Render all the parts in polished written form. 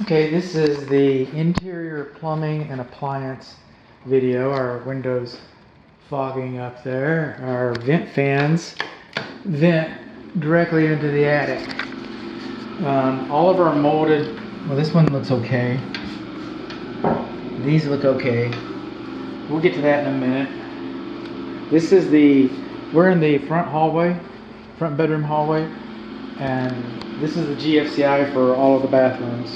Okay, this is the interior plumbing and appliance video. Our windows fogging up there. Our vent fans vent directly into the attic. All of our molded, well, this one looks okay. These look okay. We'll get to that in a minute. This is we're in the front bedroom hallway, and this is the GFCI for all of the bathrooms.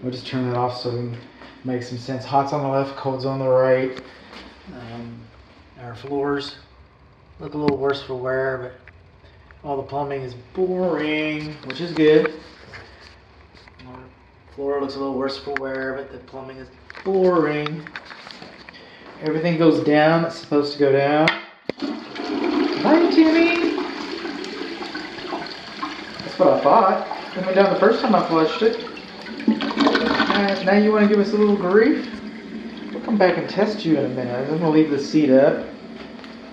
We'll just turn that off so we can make some sense. Hot's on the left, cold's on the right. Our floors look a little worse for wear, but all the plumbing is boring, which is good. Floor looks a little worse for wear, but the plumbing is boring. Everything goes down that's supposed to go down. Hi, Timmy! That's what I thought. It went down the first time I flushed it. Now you want to give us a little grief? We'll come back and test you in a minute. I'm going to leave the seat up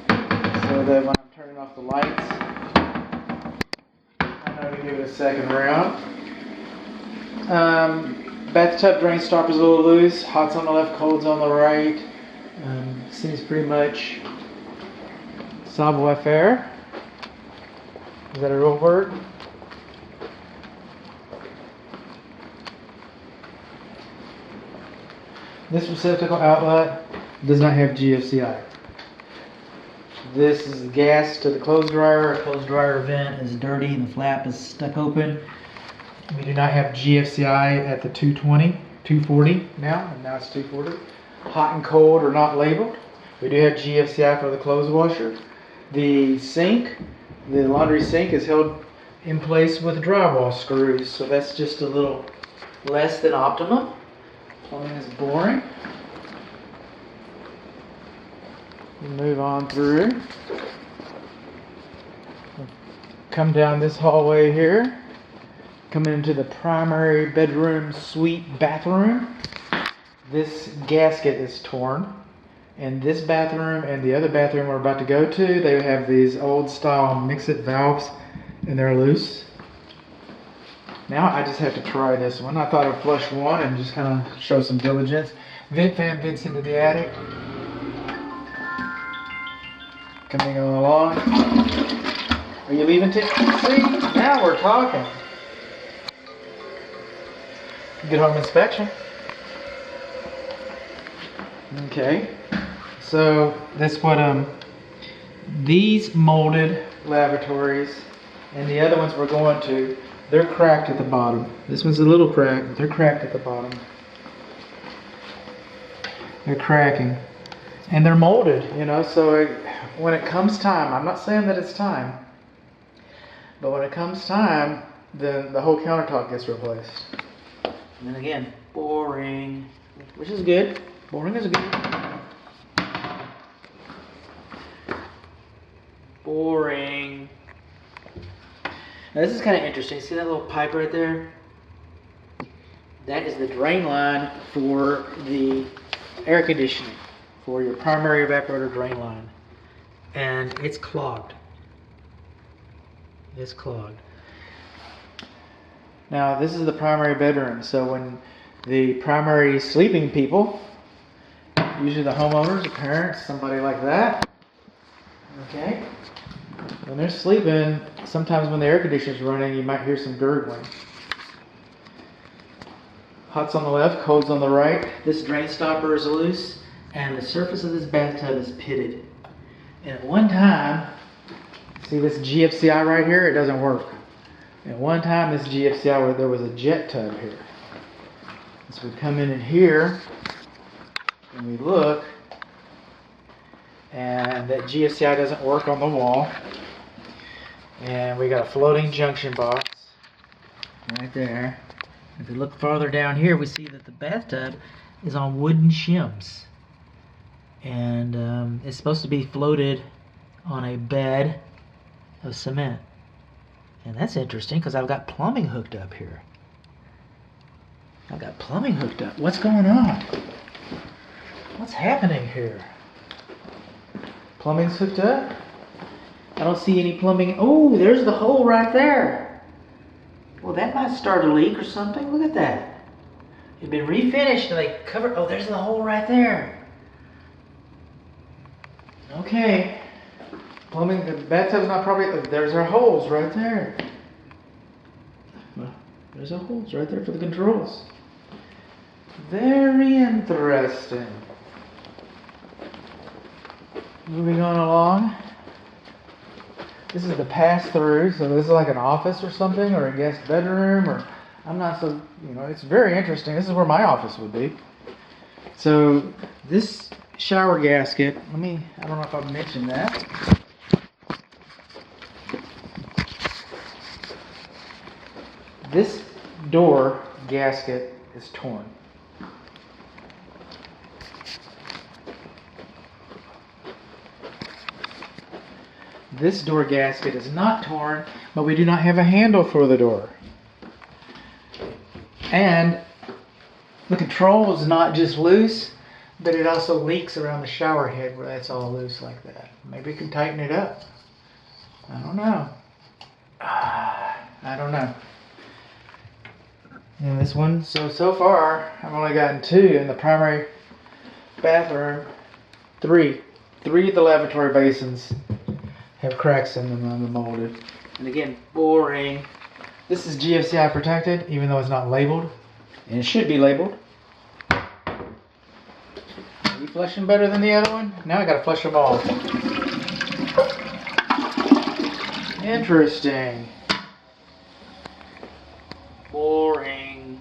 so that when I'm turning off the lights, I know to give it a second round. Bathtub drain stopper's a little loose. Hot's on the left, cold's on the right. Seems pretty much savoir-faire. Is that a real word? This receptacle outlet does not have GFCI. This is the gas to the clothes dryer. Our clothes dryer vent is dirty and the flap is stuck open. We do not have GFCI at the 220, 240 now, and now it's 240. Hot and cold are not labeled. We do have GFCI for the clothes washer. The sink, the laundry sink, is held in place with drywall screws, so that's just a little less than optimum. Plumbing is boring. We move on through. Come down this hallway here. Come into the primary bedroom suite bathroom. This gasket is torn. And this bathroom and the other bathroom we're about to go to, they have these old style mix-it valves and they're loose. Now I just have to try this one. I thought I'd flush one and just kind of show some diligence. Vent fan vents into the attic. Coming along. Are you leaving, Tim? See? Now we're talking. Good home inspection. Okay. So that's what these molded lavatories and the other ones we're going to, they're cracked at the bottom. This one's a little cracked, but they're cracked at the bottom. They're cracking. And they're molded, you know, so when it comes time, I'm not saying that it's time, but when it comes time, then the whole countertop gets replaced. And then again, boring, which is good. Boring is good. Boring. Now this is kind of interesting. See that little pipe right there? That is the drain line for the air conditioning, for your primary evaporator drain line. And it's clogged. It's clogged. Now this is the primary bedroom, so when the primary sleeping people, usually the homeowners, the parents, somebody like that, okay, when they're sleeping, sometimes when the air conditioner's running, you might hear some gurgling. Hot's on the left, cold's on the right. This drain stopper is loose, and the surface of this bathtub is pitted. And at one time, see this GFCI right here? It doesn't work. At one time, this GFCI, there was a jet tub here. So we come in here, and we look, and that GFCI doesn't work on the wall. And we got a floating junction box right there. If we look farther down here, we see that the bathtub is on wooden shims. And it's supposed to be floated on a bed of cement. And that's interesting because I've got plumbing hooked up here. I've got plumbing hooked up. What's going on? What's happening here? Plumbing's hooked up? I don't see any plumbing. Oh, there's the hole right there. Well, that might start a leak or something. Look at that. It'd been refinished and they covered. Oh, there's the hole right there. Okay. Plumbing, the bathtub's not probably. There's our holes right there. Well, there's our holes right there for the controls. Very interesting. Moving on along. This is the pass-through, so this is like an office or something, or a guest bedroom, or I'm not so, it's very interesting. This is where my office would be. So this shower gasket, I don't know if I've mentioned that. This door gasket is torn. This door gasket is not torn, but we do not have a handle for the door. And the control is not just loose, but it also leaks around the shower head where that's all loose like that. Maybe we can tighten it up. I don't know. I don't know. And this one, so far, I've only gotten 2 in the primary bathroom. 3 of the lavatory basins have cracks in them and molded. And again, boring. This is GFCI protected, even though it's not labeled. And it should be labeled. Are you flushing better than the other one? Now I gotta flush them all. Interesting. Boring.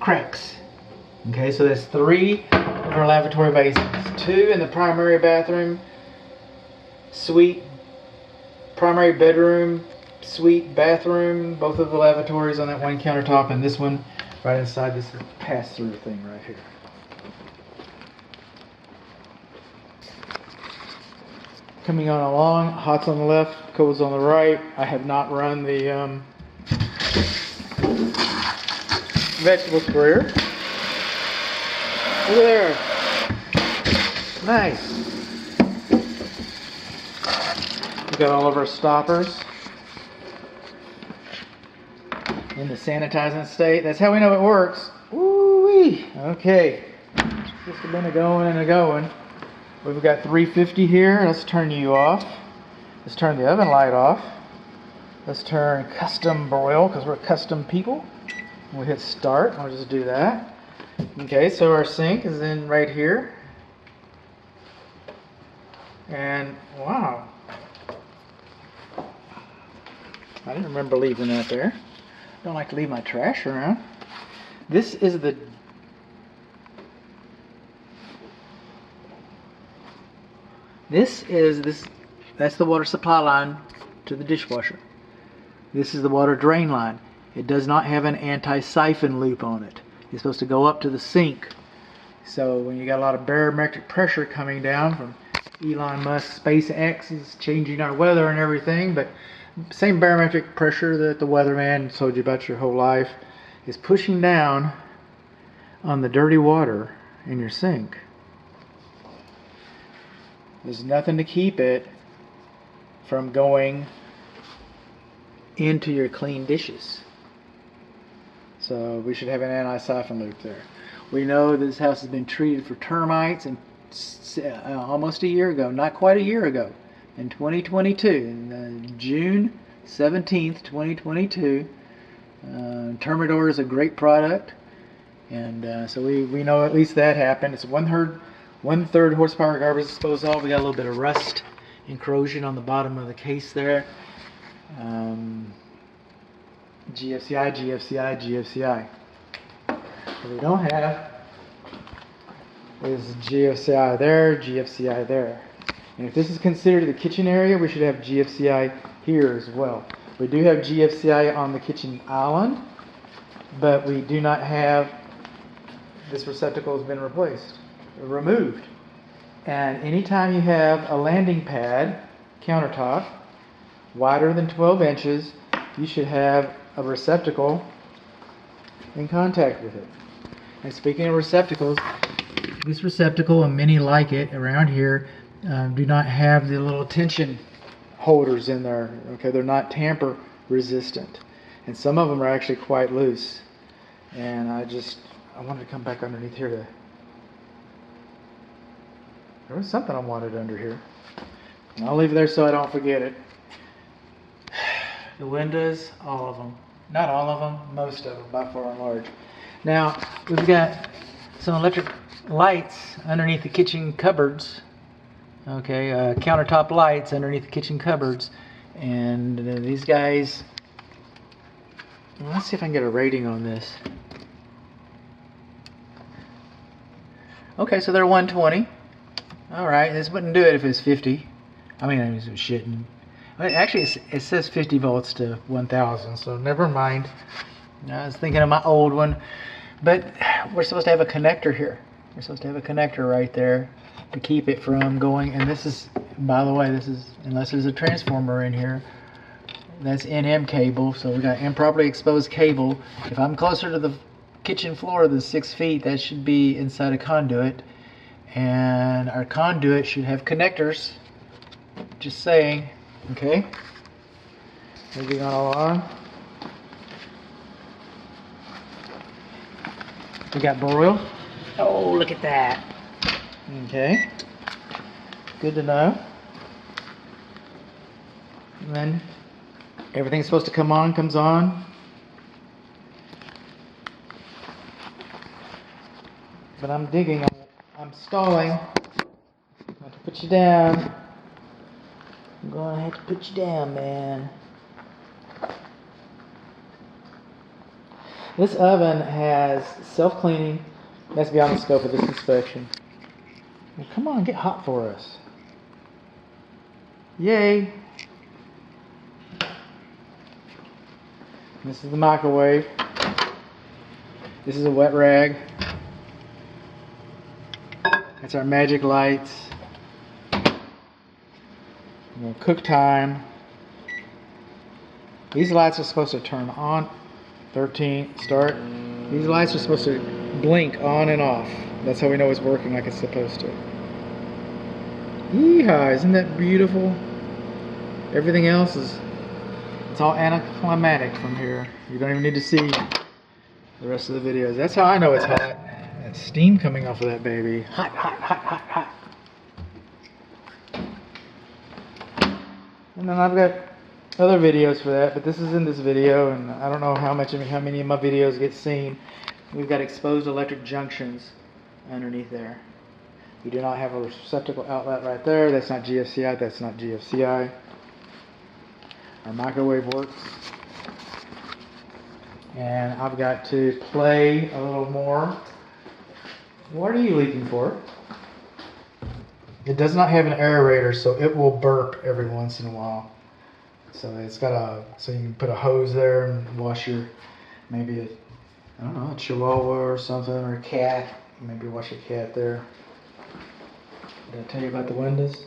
Cracks. Okay, so that's 3 of our lavatory basins. 2 in the primary bathroom, suite, primary bedroom, suite, bathroom, both of the lavatories on that one countertop, and this one right inside this pass-through thing right here. Coming on along, hot's on the left, cold's on the right. I have not run the vegetable sprayer. Look there. Nice. We got all of our stoppers in the sanitizing state. That's how we know it works. Woo-wee. Okay. Just a minute going and a going. We've got 350 here. Let's turn you off. Let's turn the oven light off. Let's turn custom broil because we're custom people. We'll hit start. I'll just do that. Okay, so our sink is in right here. And wow. I didn't remember leaving that there. Don't like to leave my trash around. This is that's the water supply line to the dishwasher. This is the water drain line. It does not have an anti-siphon loop on it. It's supposed to go up to the sink. So when you got a lot of barometric pressure coming down from Elon Musk, SpaceX is changing our weather and everything, but same barometric pressure that the weatherman told you about your whole life is pushing down on the dirty water in your sink. There's nothing to keep it from going into your clean dishes. So we should have an anti-siphon loop there. We know this house has been treated for termites and almost a year ago, not quite a year ago, in 2022, June 17th, 2022. Termidor is a great product, and so we know at least that happened. It's one-third horsepower garbage disposal. We got a little bit of rust and corrosion on the bottom of the case there. GFCI, GFCI, GFCI. What we don't have is GFCI there, GFCI there. And if this is considered the kitchen area, we should have GFCI here as well. We do have GFCI on the kitchen island, but we do not have, this receptacle has been removed. And anytime you have a landing pad countertop wider than 12 inches, you should have a receptacle in contact with it. And speaking of receptacles, this receptacle and many like it around here do not have the little tension holders in there. Okay, they're not tamper resistant, and some of them are actually quite loose. And I wanted to come back underneath here to, there was something I wanted under here. I'll leave it there so I don't forget it. The windows, all of them. Not all of them, most of them by far and large. Now, we've got some electric lights underneath the kitchen cupboards. Okay, countertop lights underneath the kitchen cupboards. And these guys, well, let's see if I can get a rating on this. Okay, so they're 120. Alright, this wouldn't do it if it was 50. I mean, it was shitting. Actually, it says 50 volts to 1000, so never mind. I was thinking of my old one. But we're supposed to have a connector here. We're supposed to have a connector right there to keep it from going. And this is, by the way, this is, unless there's a transformer in here, that's NM cable. So we got improperly exposed cable. If I'm closer to the kitchen floor than 6 feet, that should be inside a conduit. And our conduit should have connectors. Just saying. Okay. Moving on along. We got broil. Oh, look at that. Okay. Good to know. And then everything's supposed to come on, comes on. But I'm digging, I'm stalling. I'm going to put you down. I'm going to have to put you down, man. This oven has self-cleaning. That's beyond the scope of this inspection. Well, come on, get hot for us. Yay. This is the microwave. This is a wet rag. That's our magic lights. Cook time. These lights are supposed to turn on. 13, start. These lights are supposed to blink on and off. That's how we know it's working like it's supposed to. Yeehaw, isn't that beautiful? Everything else is, it's all anticlimactic from here. You don't even need to see the rest of the videos. That's how I know it's hot. That steam coming off of that baby. Hot, hot, hot, hot, hot. And then I've got other videos for that, but this is in this video, and I don't know how many of my videos get seen. We've got exposed electric junctions underneath there. We do not have a receptacle outlet right there. That's not GFCI. That's not GFCI. Our microwave works. And I've got to play a little more. What are you leaking for? It does not have an aerator, so it will burp every once in a while. So it's got so you can put a hose there and wash your, maybe I don't know, a chihuahua or something, or a cat. Maybe wash your cat there. Did I tell you about the windows?